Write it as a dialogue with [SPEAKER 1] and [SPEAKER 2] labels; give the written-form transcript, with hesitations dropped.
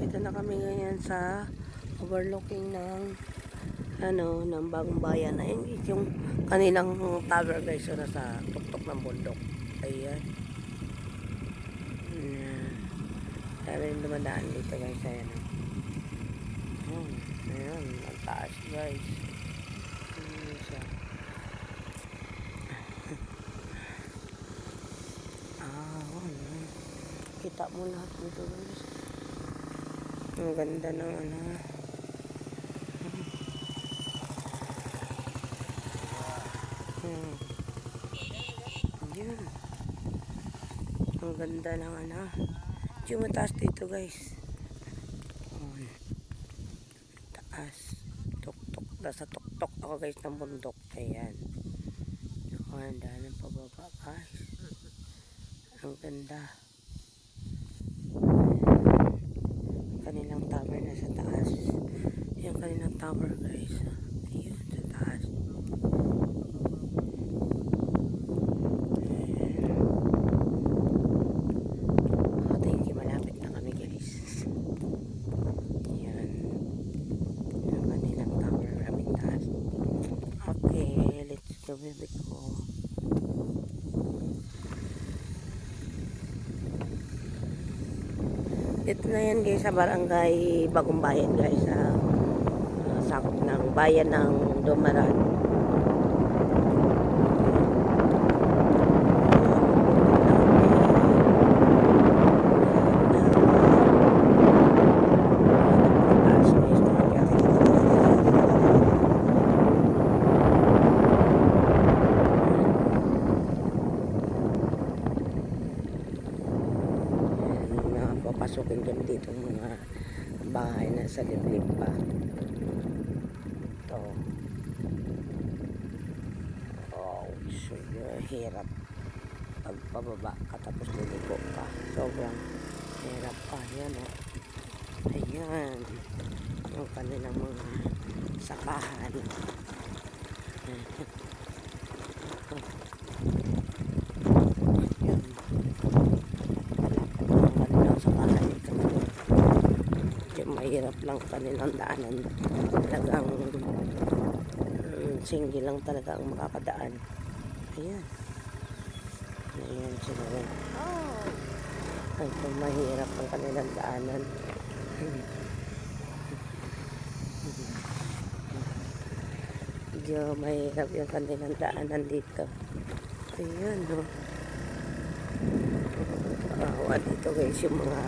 [SPEAKER 1] Dito na kami ngayon sa overlooking ng ng Bagong Bayan. Ayun yung kanilang tower guys, na sa tuktok ng bundok. Ayan. Sabi rin dumadaan dito guys. Ayan. Ayan. Ang taas guys. Ayan siya. Kita mo lahat dito guys. Ang ganda ng Ayan. Ang ganda ng yung mataas dito guys. Taas. Tuktok. Nasa tuktok ako guys ng bundok. Ayan. Ang ganda ng pababa guys. Ang ganda. Kanilang tower na sa taas. Yung kanilang tower guys. Ayun sa taas. Thank you. Malapit na kami guys. Ayan. Yung kanilang tower raming taas. Okay. Let's go baby ko. Ito na yan guys sa barangay Bagong Bayan guys, sa sakop ng bayan ng Dumaran. Papasukin kami dito mga bahay na sa liblib pa. Ito. So hirap pagpababa katapos liliko ka. Sobrang hirap pa. Yan Ayan. Ang kanilang mga sakahan. Mahirap lang kanilang daanan. Talagang single lang talaga ang makakadaan. Ayan. Ayan sila rin. Ay, mahirap ang kanilang daanan. Medyo mahirap yung kanilang daanan dito. Ayan, dito guys yung mga